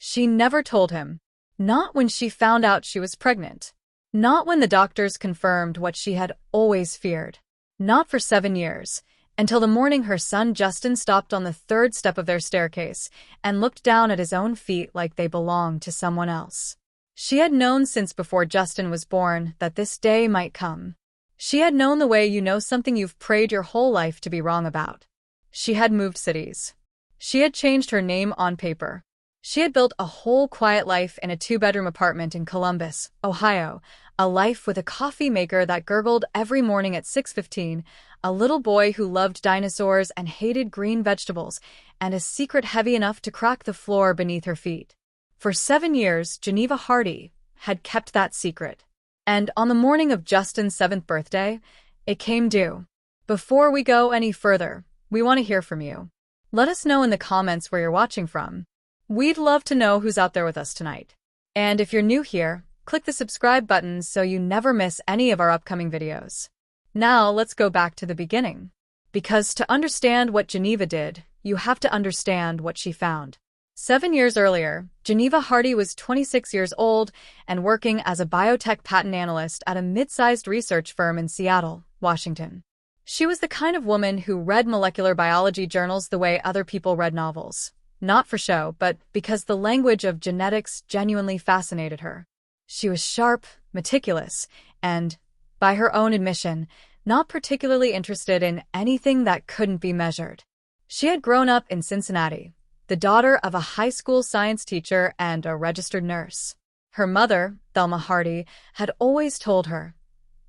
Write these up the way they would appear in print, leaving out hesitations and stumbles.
She never told him. Not when she found out she was pregnant. Not when the doctors confirmed what she had always feared. Not for 7 years, until the morning her son Justin stopped on the third step of their staircase and looked down at his own feet like they belonged to someone else. She had known since before Justin was born that this day might come. She had known the way you know something you've prayed your whole life to be wrong about. She had moved cities. She had changed her name on paper. She had built a whole quiet life in a 2-bedroom apartment in Columbus, Ohio, a life with a coffee maker that gurgled every morning at 6:15, a little boy who loved dinosaurs and hated green vegetables, and a secret heavy enough to crack the floor beneath her feet. For 7 years, Geneva Hardy had kept that secret. And on the morning of Justin's 7th birthday, it came due. Before we go any further, we want to hear from you. Let us know in the comments where you're watching from. We'd love to know who's out there with us tonight. And if you're new here, click the subscribe button so you never miss any of our upcoming videos. Now let's go back to the beginning. Because to understand what Geneva did, you have to understand what she found. 7 years earlier, Geneva Hardy was 26 years old and working as a biotech patent analyst at a mid-sized research firm in Seattle, Washington. She was the kind of woman who read molecular biology journals the way other people read novels. Not for show, but because the language of genetics genuinely fascinated her. She was sharp, meticulous, and, by her own admission, not particularly interested in anything that couldn't be measured. She had grown up in Cincinnati, the daughter of a high school science teacher and a registered nurse. Her mother, Thelma Hardy, had always told her,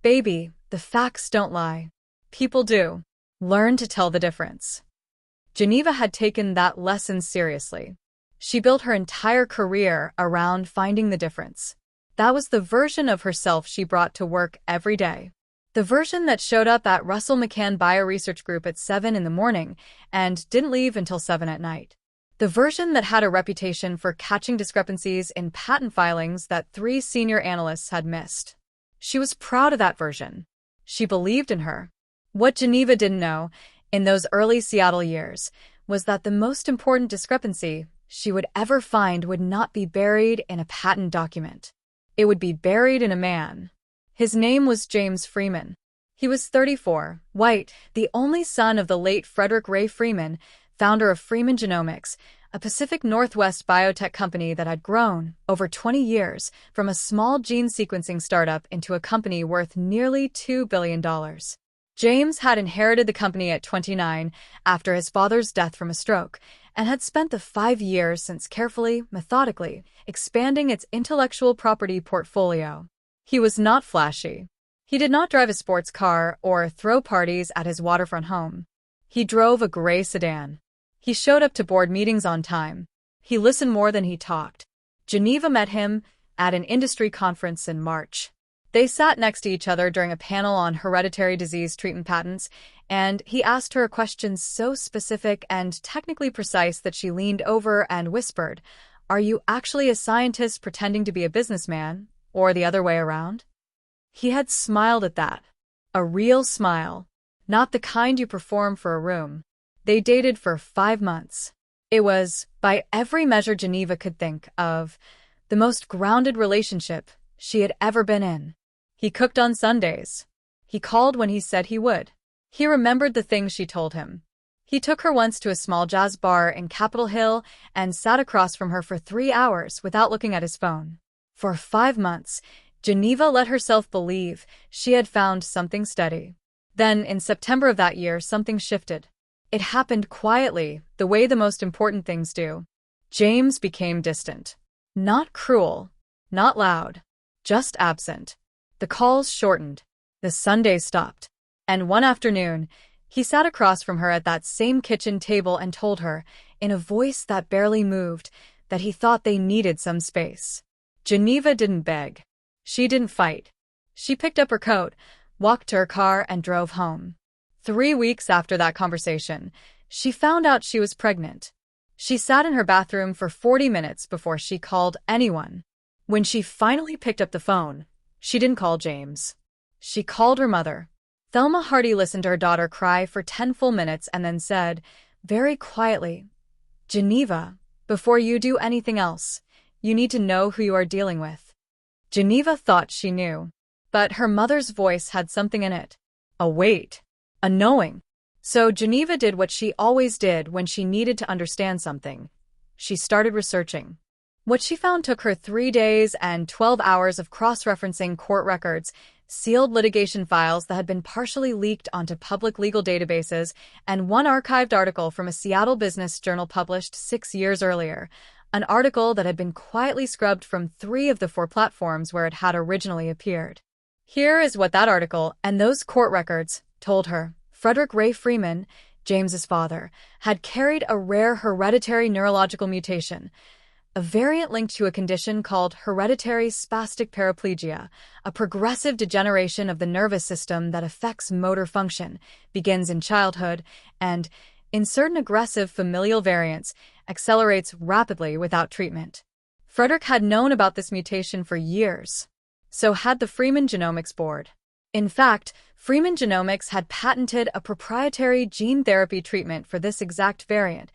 "Baby, the facts don't lie. People do. Learn to tell the difference." Geneva had taken that lesson seriously. She built her entire career around finding the difference. That was the version of herself she brought to work every day. The version that showed up at Russell McCann Bioresearch Group at 7 in the morning and didn't leave until 7 at night. The version that had a reputation for catching discrepancies in patent filings that 3 senior analysts had missed. She was proud of that version. She believed in her. What Geneva didn't know, in those early Seattle years, was that the most important discrepancy she would ever find would not be buried in a patent document. It would be buried in a man. His name was James Freeman. He was 34, white, the only son of the late Frederick Ray Freeman, founder of Freeman Genomics, a Pacific Northwest biotech company that had grown, over 20 years, from a small gene sequencing startup into a company worth nearly $2 billion. James had inherited the company at 29 after his father's death from a stroke, and had spent the 5 years since carefully, methodically, expanding its intellectual property portfolio. He was not flashy. He did not drive a sports car or throw parties at his waterfront home. He drove a gray sedan. He showed up to board meetings on time. He listened more than he talked. Geneva met him at an industry conference in March. They sat next to each other during a panel on hereditary disease treatment patents, and he asked her a question so specific and technically precise that she leaned over and whispered, "Are you actually a scientist pretending to be a businessman, or the other way around?" He had smiled at that. A real smile. Not the kind you perform for a room. They dated for 5 months. It was, by every measure Geneva could think of, the most grounded relationship she had ever been in. He cooked on Sundays. He called when he said he would. He remembered the things she told him. He took her once to a small jazz bar in Capitol Hill and sat across from her for 3 hours without looking at his phone. For 5 months, Geneva let herself believe she had found something steady. Then, in September of that year, something shifted. It happened quietly, the way the most important things do. James became distant. Not cruel, not loud, just absent. The calls shortened. The Sundays stopped. And one afternoon, he sat across from her at that same kitchen table and told her, in a voice that barely moved, that he thought they needed some space. Geneva didn't beg. She didn't fight. She picked up her coat, walked to her car, and drove home. 3 weeks after that conversation, she found out she was pregnant. She sat in her bathroom for 40 minutes before she called anyone. When she finally picked up the phone, she didn't call James. She called her mother. Thelma Hardy listened to her daughter cry for 10 full minutes and then said, very quietly, "Geneva, Before you do anything else, you need to know who you are dealing with." Geneva thought she knew, but her mother's voice had something in it. A weight. A knowing. So Geneva did what she always did when she needed to understand something. She started researching. What she found took her 3 days and 12 hours of cross-referencing court records, sealed litigation files that had been partially leaked onto public legal databases, and one archived article from a Seattle business journal published 6 years earlier, an article that had been quietly scrubbed from 3 of the 4 platforms where it had originally appeared. Here is what that article and those court records told her. Frederick Ray Freeman, James's father, had carried a rare hereditary neurological mutation, a variant linked to a condition called hereditary spastic paraplegia, a progressive degeneration of the nervous system that affects motor function, begins in childhood, and, in certain aggressive familial variants, accelerates rapidly without treatment. Frederick had known about this mutation for years. So had the Freeman Genomics Board. In fact, Freeman Genomics had patented a proprietary gene therapy treatment for this exact variant,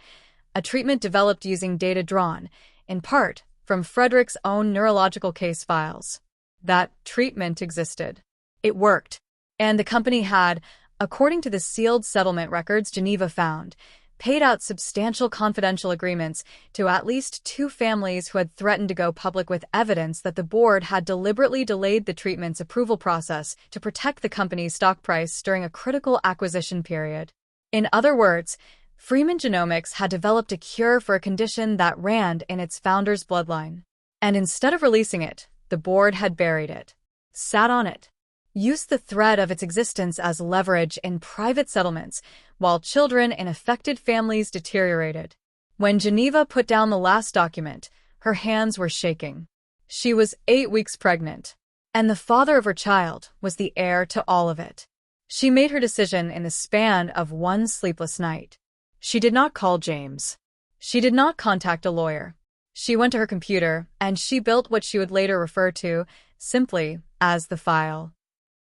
a treatment developed using data drawn, in part, from Frederick's own neurological case files. That treatment existed. It worked. And the company had, according to the sealed settlement records Geneva found, paid out substantial confidential agreements to at least 2 families who had threatened to go public with evidence that the board had deliberately delayed the treatment's approval process to protect the company's stock price during a critical acquisition period. In other words, Freeman Genomics had developed a cure for a condition that ran in its founder's bloodline. And instead of releasing it, the board had buried it, sat on it, used the threat of its existence as leverage in private settlements, while children in affected families deteriorated. When Geneva put down the last document, her hands were shaking. She was 8 weeks pregnant, and the father of her child was the heir to all of it. She made her decision in the span of one sleepless night. She did not call James. She did not contact a lawyer. She went to her computer, and she built what she would later refer to, simply, as the file.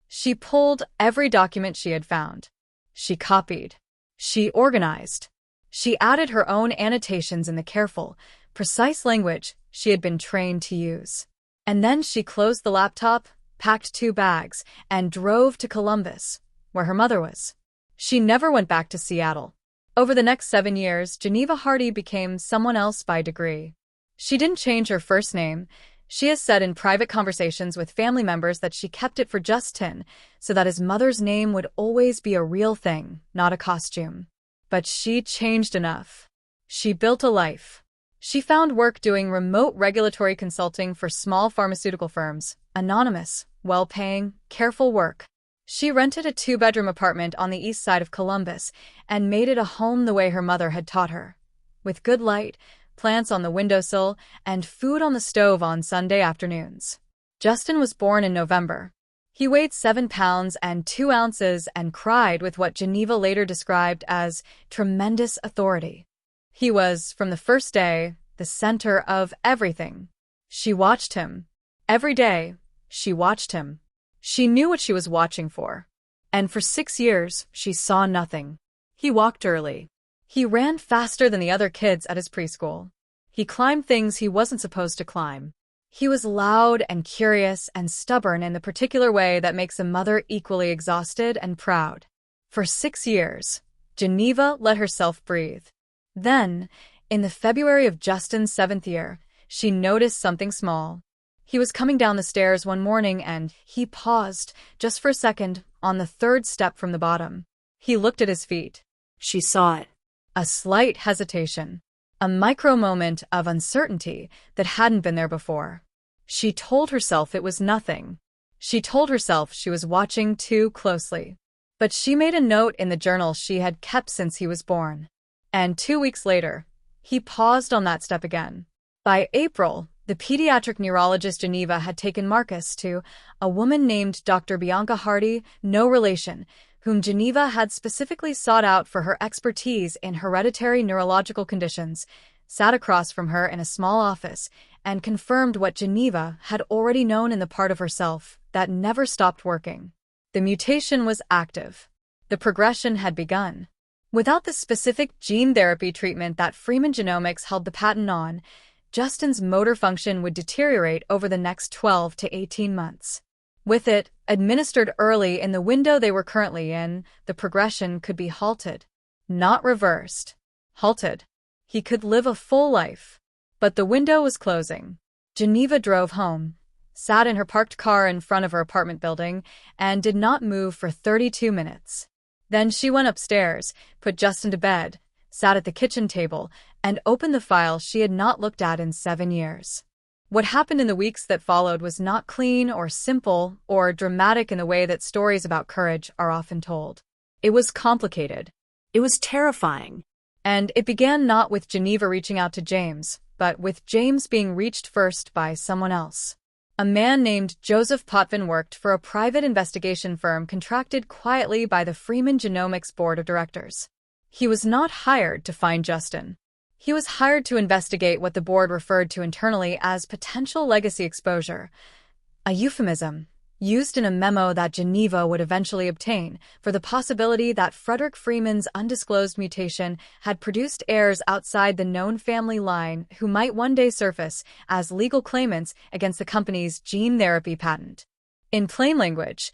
She pulled every document she had found. She copied. She organized. She added her own annotations in the careful, precise language she had been trained to use. And then she closed the laptop, packed 2 bags, and drove to Columbus, where her mother was. She never went back to Seattle. Over the next 7 years, Geneva Hardy became someone else by degree. She didn't change her first name. She has said in private conversations with family members that she kept it for Justin, so that his mother's name would always be a real thing, not a costume. But she changed enough. She built a life. She found work doing remote regulatory consulting for small pharmaceutical firms, anonymous, well-paying, careful work. She rented a 2-bedroom apartment on the east side of Columbus and made it a home the way her mother had taught her, with good light, plants on the windowsill, and food on the stove on Sunday afternoons. Justin was born in November. He weighed 7 pounds and 2 ounces and cried with what Geneva later described as tremendous authority. He was, from the first day, the center of everything. She watched him. Every day, she watched him. She knew what she was watching for. And for 6 years, she saw nothing. He walked early. He ran faster than the other kids at his preschool. He climbed things he wasn't supposed to climb. He was loud and curious and stubborn in the particular way that makes a mother equally exhausted and proud. For 6 years, Geneva let herself breathe. Then, in the February of Justin's 7th year, she noticed something small. He was coming down the stairs one morning and he paused, just for a second, on the 3rd step from the bottom. He looked at his feet. She saw it. A slight hesitation. A micro-moment of uncertainty that hadn't been there before. She told herself it was nothing. She told herself she was watching too closely. But she made a note in the journal she had kept since he was born. And 2 weeks later, he paused on that step again. By April, the pediatric neurologist Geneva had taken Marcus to a woman named Dr. Bianca Hardy, no relation, whom Geneva had specifically sought out for her expertise in hereditary neurological conditions, sat across from her in a small office, and confirmed what Geneva had already known in the part of herself that never stopped working. The mutation was active. The progression had begun. Without the specific gene therapy treatment that Freeman Genomics held the patent on, Justin's motor function would deteriorate over the next 12 to 18 months. With it, administered early in the window they were currently in, the progression could be halted. Not reversed. Halted. He could live a full life. But the window was closing. Geneva drove home, sat in her parked car in front of her apartment building, and did not move for 32 minutes. Then she went upstairs, put Justin to bed, sat at the kitchen table, and opened the file she had not looked at in 7 years. What happened in the weeks that followed was not clean or simple or dramatic in the way that stories about courage are often told. It was complicated. It was terrifying. And it began not with Geneva reaching out to James, but with James being reached first by someone else. A man named Joseph Potvin worked for a private investigation firm contracted quietly by the Freeman Genomics Board of Directors. He was not hired to find Justin. He was hired to investigate what the board referred to internally as potential legacy exposure, a euphemism used in a memo that Geneva would eventually obtain for the possibility that Frederick Freeman's undisclosed mutation had produced heirs outside the known family line who might one day surface as legal claimants against the company's gene therapy patent. In plain language,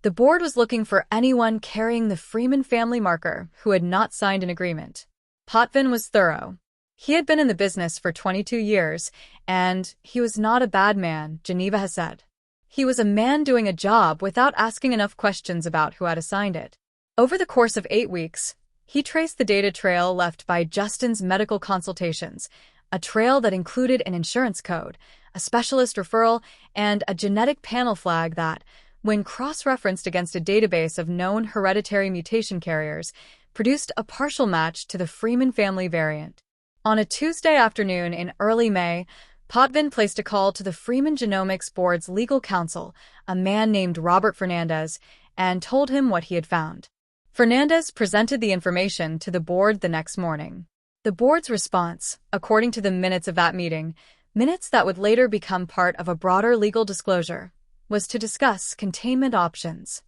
the board was looking for anyone carrying the Freeman family marker who had not signed an agreement. Potvin was thorough. He had been in the business for 22 years, and he was not a bad man, Geneva has said. He was a man doing a job without asking enough questions about who had assigned it. Over the course of 8 weeks, he traced the data trail left by Justin's medical consultations, a trail that included an insurance code, a specialist referral, and a genetic panel flag that, when cross-referenced against a database of known hereditary mutation carriers, produced a partial match to the Freeman family variant. On a Tuesday afternoon in early May, Potvin placed a call to the Freeman Genomics Board's legal counsel, a man named Robert Fernandez, and told him what he had found. Fernandez presented the information to the board the next morning. The board's response, according to the minutes of that meeting, minutes that would later become part of a broader legal disclosure, was to discuss containment options.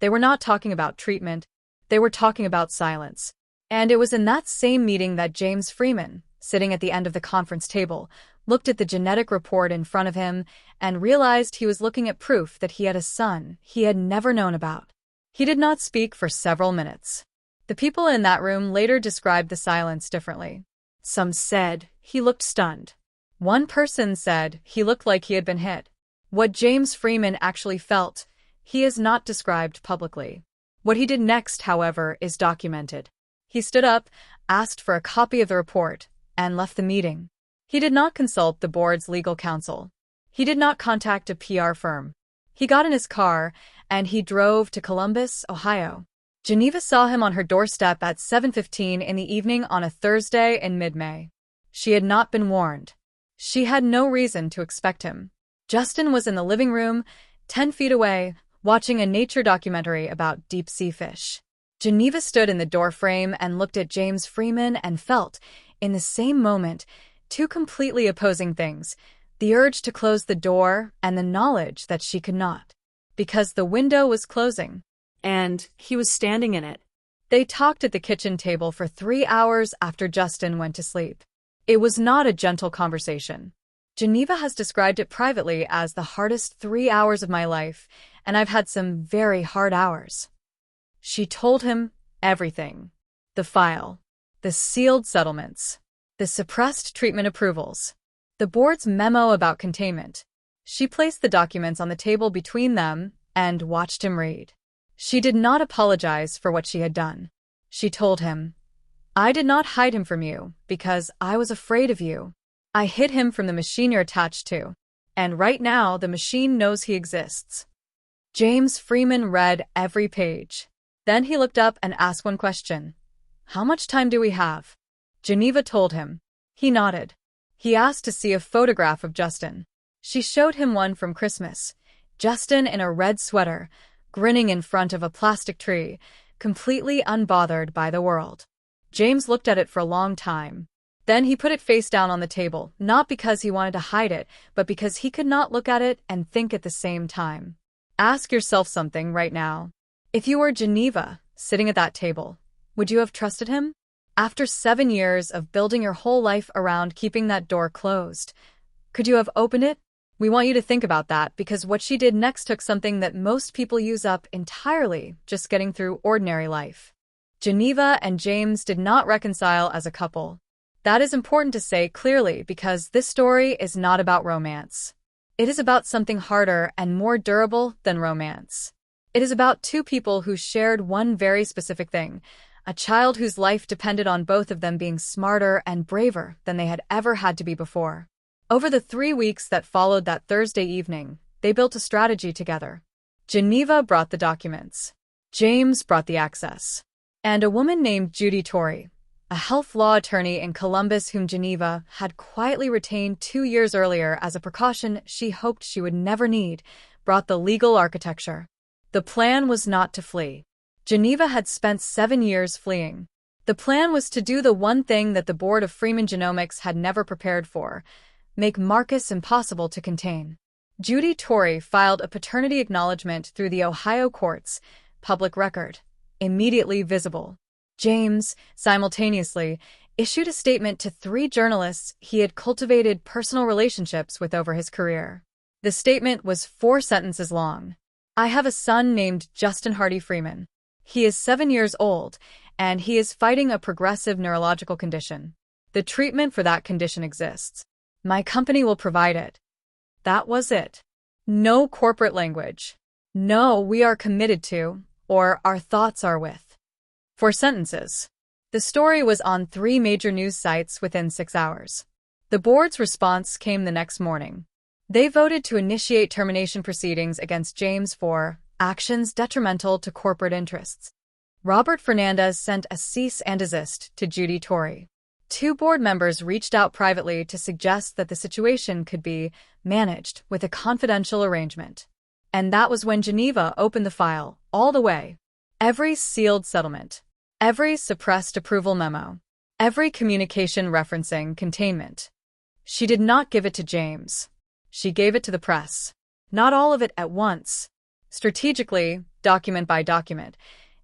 They were not talking about treatment, they were talking about silence. And it was in that same meeting that James Freeman, sitting at the end of the conference table, looked at the genetic report in front of him and realized he was looking at proof that he had a son he had never known about. He did not speak for several minutes. The people in that room later described the silence differently. Some said he looked stunned. One person said he looked like he had been hit. What James Freeman actually felt, he has not described publicly. What he did next, however, is documented. He stood up, asked for a copy of the report, and left the meeting. He did not consult the board's legal counsel. He did not contact a PR firm. He got in his car, and he drove to Columbus, Ohio. Geneva saw him on her doorstep at 7:15 in the evening on a Thursday in mid-May. She had not been warned. She had no reason to expect him. Justin was in the living room, 10 feet away, watching a nature documentary about deep-sea fish. Geneva stood in the doorframe and looked at James Freeman and felt, in the same moment, two completely opposing things, the urge to close the door and the knowledge that she could not, because the window was closing. And he was standing in it. They talked at the kitchen table for 3 hours after Justin went to sleep. It was not a gentle conversation. Geneva has described it privately as the hardest 3 hours of my life, and I've had some very hard hours. She told him everything. The file, the sealed settlements, the suppressed treatment approvals, the board's memo about containment. She placed the documents on the table between them and watched him read. She did not apologize for what she had done. She told him, "I did not hide him from you because I was afraid of you. I hid him from the machine you're attached to, and right now the machine knows he exists." James Freeman read every page. Then he looked up and asked one question. "How much time do we have?" Geneva told him. He nodded. He asked to see a photograph of Justin. She showed him one from Christmas. Justin in a red sweater, grinning in front of a plastic tree, completely unbothered by the world. James looked at it for a long time. Then he put it face down on the table, not because he wanted to hide it, but because he could not look at it and think at the same time. Ask yourself something right now. If you were Geneva, sitting at that table, Would you have trusted him? After 7 years of building your whole life around keeping that door closed, could you have opened it? We want you to think about that because what she did next took something that most people use up entirely just getting through ordinary life. Geneva and James did not reconcile as a couple. That is important to say clearly because this story is not about romance. It is about something harder and more durable than romance. It is about two people who shared one very specific thing, a child whose life depended on both of them being smarter and braver than they had ever had to be before. Over the 3 weeks that followed that Thursday evening, they built a strategy together. Geneva brought the documents. James brought the access. And a woman named Judy Torrey, a health law attorney in Columbus whom Geneva had quietly retained 2 years earlier as a precaution she hoped she would never need, brought the legal architecture. The plan was not to flee. Geneva had spent 7 years fleeing. The plan was to do the one thing that the board of Freeman Genomics had never prepared for, make Marcus impossible to contain. Judy Torrey filed a paternity acknowledgement through the Ohio courts, public record, immediately visible. James, simultaneously, issued a statement to 3 journalists he had cultivated personal relationships with over his career. The statement was 4 sentences long. I have a son named Justin Hardy Freeman. He is 7 years old, and he is fighting a progressive neurological condition. The treatment for that condition exists. My company will provide it. That was it. No corporate language. No, we are committed to, or our thoughts are with. 4 sentences. The story was on 3 major news sites within 6 hours. The board's response came the next morning. They voted to initiate termination proceedings against James for actions detrimental to corporate interests. Robert Fernandez sent a cease and desist to Judy Torrey. 2 board members reached out privately to suggest that the situation could be managed with a confidential arrangement. And that was when Geneva opened the file, all the way. Every sealed settlement, every suppressed approval memo, every communication referencing containment. She did not give it to James. She gave it to the press. Not all of it at once. Strategically, document by document,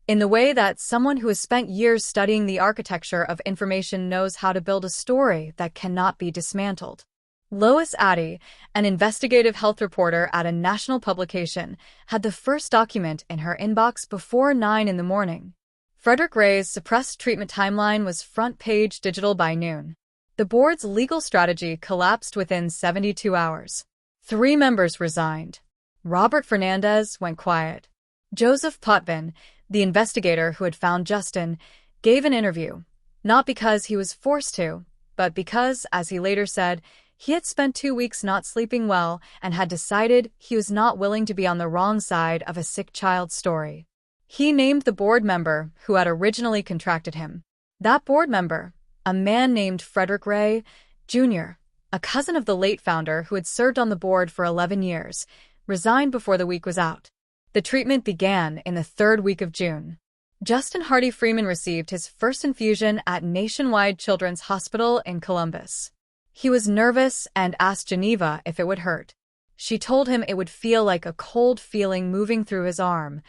in the way that someone who has spent years studying the architecture of information knows how to build a story that cannot be dismantled. Lois Addy, an investigative health reporter at a national publication, had the first document in her inbox before 9 in the morning. Frederick Ray's suppressed treatment timeline was front-page digital by noon. The board's legal strategy collapsed within 72 hours. 3 members resigned. Robert Fernandez went quiet. Joseph Potvin, the investigator who had found Justin, gave an interview, not because he was forced to, but because, as he later said, he had spent 2 weeks not sleeping well and had decided he was not willing to be on the wrong side of a sick child's story. He named the board member who had originally contracted him. That board member, a man named Frederick Ray, Jr., a cousin of the late founder who had served on the board for 11 years, resigned before the week was out. The treatment began in the 3rd week of June. Justin Hardy Freeman received his first infusion at Nationwide Children's Hospital in Columbus. He was nervous and asked Geneva if it would hurt. She told him it would feel like a cold feeling moving through his arm,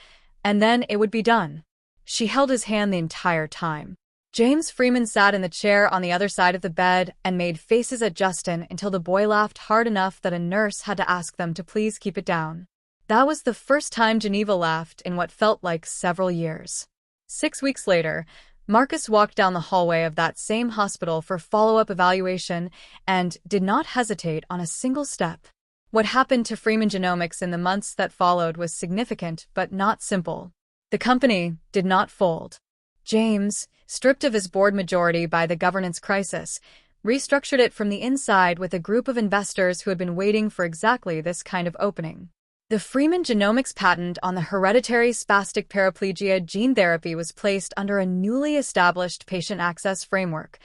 and then it would be done. She held his hand the entire time. James Freeman sat in the chair on the other side of the bed and made faces at Justin until the boy laughed hard enough that a nurse had to ask them to please keep it down. That was the first time Geneva laughed in what felt like several years. 6 weeks later, Marcus walked down the hallway of that same hospital for follow-up evaluation and did not hesitate on a single step. What happened to Freeman Genomics in the months that followed was significant but not simple. The company did not fold. James, stripped of his board majority by the governance crisis, restructured it from the inside with a group of investors who had been waiting for exactly this kind of opening. The Freeman Genomics patent on the hereditary spastic paraplegia gene therapy was placed under a newly established patient access framework,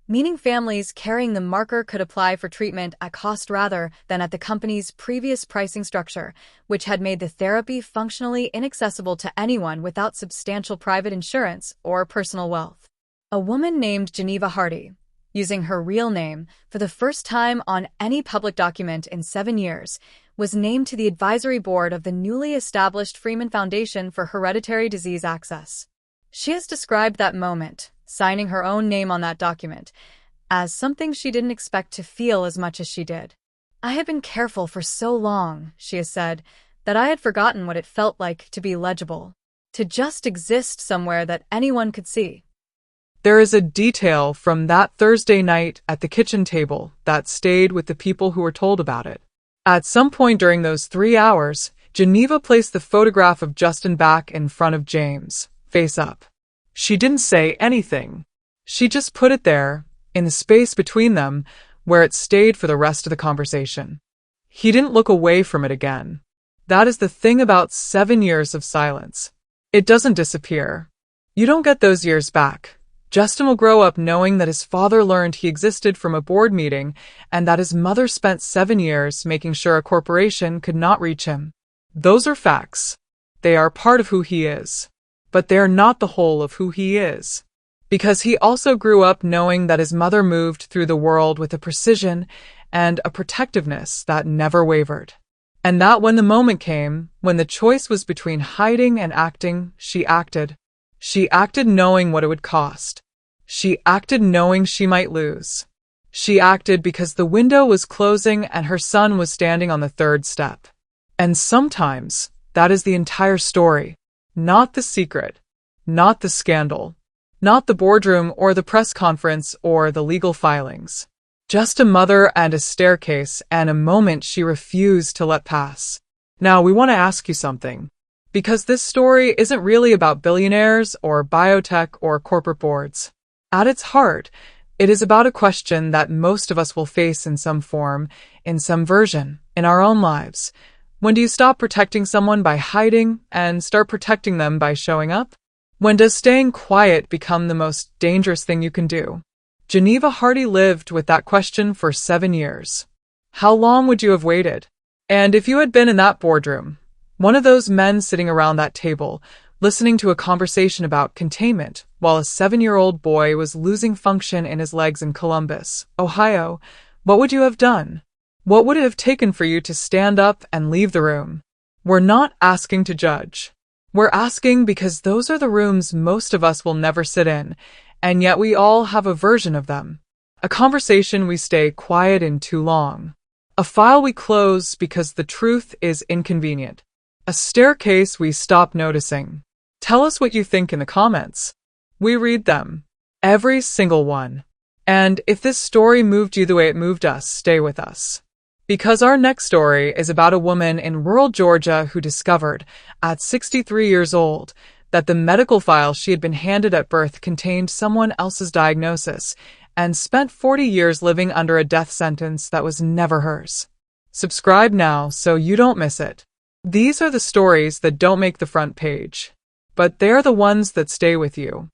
meaning families carrying the marker could apply for treatment at cost rather than at the company's previous pricing structure, which had made the therapy functionally inaccessible to anyone without substantial private insurance or personal wealth. A woman named Geneva Hardy, using her real name for the first time on any public document in 7 years, was named to the advisory board of the newly established Freeman Foundation for Hereditary Disease Access. She has described that moment, signing her own name on that document, as something she didn't expect to feel as much as she did. I had been careful for so long, she has said, that I had forgotten what it felt like to be legible, to just exist somewhere that anyone could see. There is a detail from that Thursday night at the kitchen table that stayed with the people who were told about it. At some point during those 3 hours, Geneva placed the photograph of Justin back in front of James, face up. She didn't say anything. She just put it there, in the space between them, where it stayed for the rest of the conversation. He didn't look away from it again. That is the thing about 7 years of silence. It doesn't disappear. You don't get those years back. Justin will grow up knowing that his father learned he existed from a board meeting and that his mother spent 7 years making sure a corporation could not reach him. Those are facts. They are part of who he is. But they are not the whole of who he is. Because he also grew up knowing that his mother moved through the world with a precision and a protectiveness that never wavered. And that when the moment came, when the choice was between hiding and acting, she acted. She acted knowing what it would cost. She acted knowing she might lose. She acted because the window was closing and her son was standing on the third step. And sometimes, that is the entire story. Not the secret. Not the scandal. Not the boardroom or the press conference or the legal filings. Just a mother and a staircase and a moment she refused to let pass. Now we want to ask you something. Because this story isn't really about billionaires or biotech or corporate boards. At its heart, it is about a question that most of us will face in some form, in some version, in our own lives. When do you stop protecting someone by hiding and start protecting them by showing up? When does staying quiet become the most dangerous thing you can do? Geneva Hardy lived with that question for 7 years. How long would you have waited? And if you had been in that boardroom, one of those men sitting around that table, listening to a conversation about containment while a 7-year-old boy was losing function in his legs in Columbus, Ohio, what would you have done? What would it have taken for you to stand up and leave the room? We're not asking to judge. We're asking because those are the rooms most of us will never sit in, and yet we all have a version of them. A conversation we stay quiet in too long. A file we close because the truth is inconvenient. A staircase we stop noticing. Tell us what you think in the comments. We read them. Every single one. And if this story moved you the way it moved us, stay with us. Because our next story is about a woman in rural Georgia who discovered, at 63 years old, that the medical file she had been handed at birth contained someone else's diagnosis and spent 40 years living under a death sentence that was never hers. Subscribe now so you don't miss it. These are the stories that don't make the front page, but they're the ones that stay with you.